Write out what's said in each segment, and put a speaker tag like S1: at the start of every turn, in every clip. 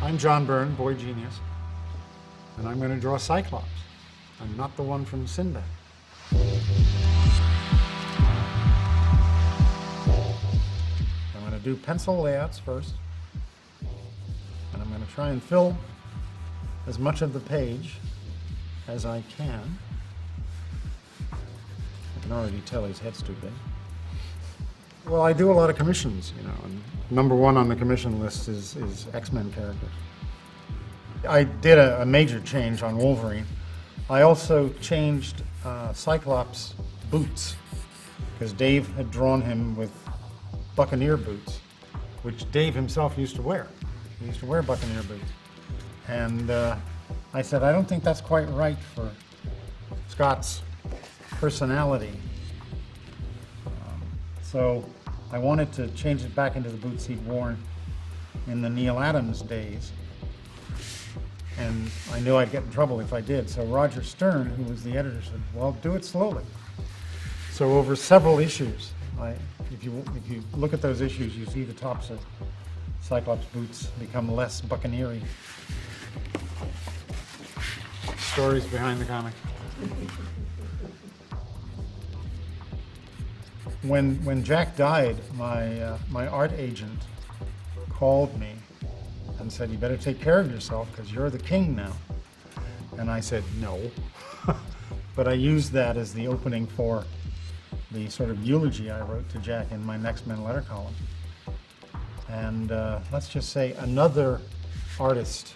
S1: I'm John Byrne, boy genius, and I'm going to draw Cyclops. I'm not the one from Sinbad. I'm going to do pencil layouts first, and I'm going to try and fill as much of the page as I can. I can already tell his head's too big. Well, I do a lot of commissions, you know, and number one on the commission list is X-Men characters. I did a major change on Wolverine. I also changed Cyclops' boots, because Dave had drawn him with Buccaneer boots, which Dave himself used to wear. He used to wear Buccaneer boots. And I said, I don't think that's quite right for Scott's personality. So I wanted to change it back into the boots he'd worn in the Neil Adams days. And I knew I'd get in trouble if I did. So Roger Stern, who was the editor, said, well, do it slowly. So over several issues, if you look at those issues, you see the tops of Cyclops' boots become less buccaneery. Stories behind the comic. When Jack died, my art agent called me and said, you better take care of yourself because you're the king now. And I said, no. But I used that as the opening for the sort of eulogy I wrote to Jack in my Next Men letter column. And let's just say another artist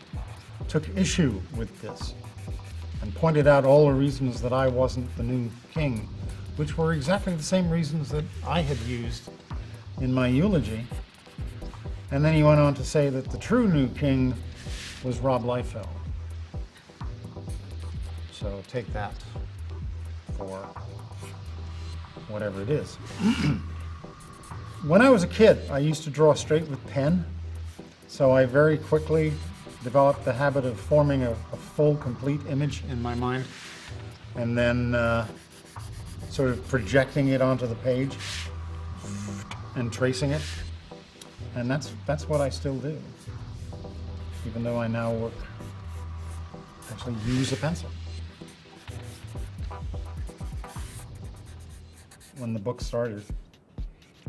S1: took issue with this and pointed out all the reasons that I wasn't the new king, which were exactly the same reasons that I had used in my eulogy. And then he went on to say that the true new king was Rob Liefeld. So take that for whatever it is. When I was a kid, I used to draw straight with pen, so I very quickly developed the habit of forming a full, complete image in my mind, and then sort of projecting it onto the page and tracing it. And that's what I still do, even though I now actually use a pencil. When the book started,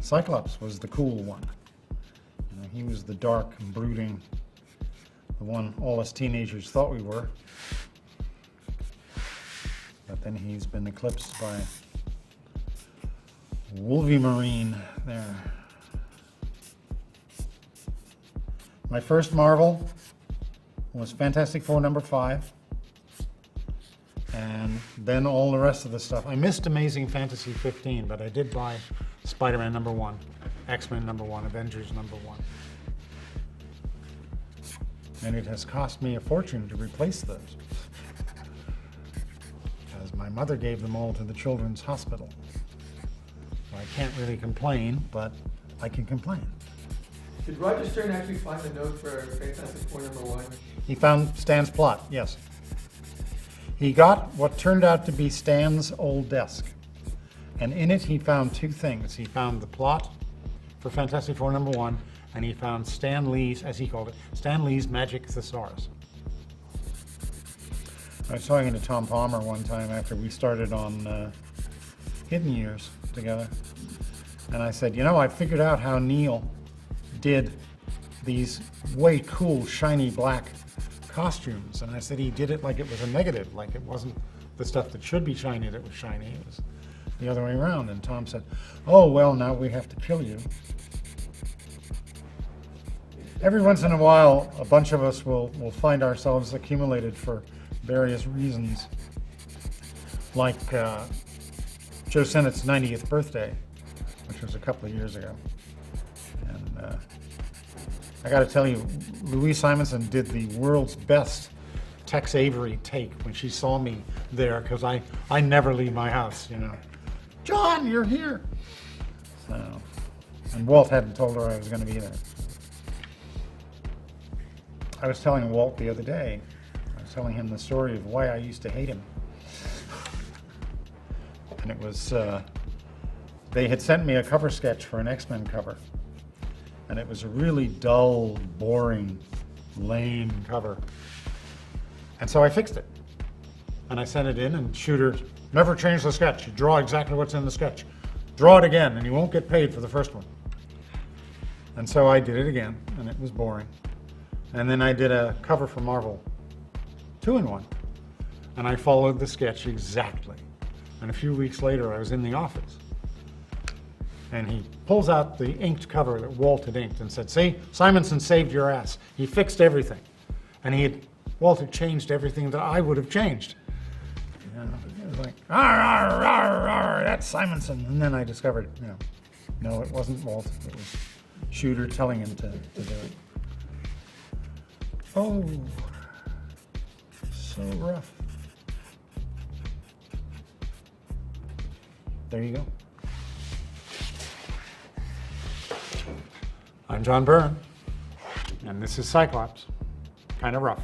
S1: Cyclops was the cool one. You know, he was the dark and brooding, the one all us teenagers thought we were. But then he's been eclipsed by Wolverine there. My first Marvel was Fantastic Four #5, and then all the rest of the stuff. I missed Amazing Fantasy 15, but I did buy Spider-Man #1, X-Men #1, Avengers #1. And it has cost me a fortune to replace those, because my mother gave them all to the Children's Hospital. So I can't really complain, but I can complain.
S2: Did Roger Stern actually find the note for Fantastic Four #1?
S1: He found Stan's plot, yes. He got what turned out to be Stan's old desk. And in it he found two things. He found the plot for Fantastic Four #1, and he found Stan Lee's, as he called it, Stan Lee's Magic Thesaurus. I was talking to Tom Palmer one time after we started on Hidden Years together. And I said, you know, I figured out how Neil did these way cool, shiny black costumes. And I said he did it like it was a negative, like it wasn't the stuff that should be shiny that was shiny. It was the other way around. And Tom said, oh, well, now we have to kill you. Every once in a while, a bunch of us will find ourselves accumulated for various reasons, like Joe Sennett's 90th birthday, which was a couple of years ago. And I got to tell you, Louise Simonson did the world's best Tex Avery take when she saw me there, because I never leave my house, you know. John, you're here. So, and Walt hadn't told her I was going to be there. I was telling Walt the other day, I was telling him the story of why I used to hate him. And it was they had sent me a cover sketch for an X-Men cover. And it was a really dull, boring, lame cover. And so I fixed it. And I sent it in, and Shooter, never change the sketch. You draw exactly what's in the sketch. Draw it again, and you won't get paid for the first one. And so I did it again, and it was boring. And then I did a cover for Marvel, 2-in-1. And I followed the sketch exactly. And a few weeks later, I was in the office. And he pulls out the inked cover that Walt had inked and said, see, Simonson saved your ass. He fixed everything. And Walt had changed everything that I would have changed. You know, it was like, arr, arr, arr, arr, that's Simonson. And then I discovered, no, it wasn't Walt. It was Shooter telling him to do it. Oh, so rough. There you go. I'm John Byrne, and this is Cyclops. Kind of rough.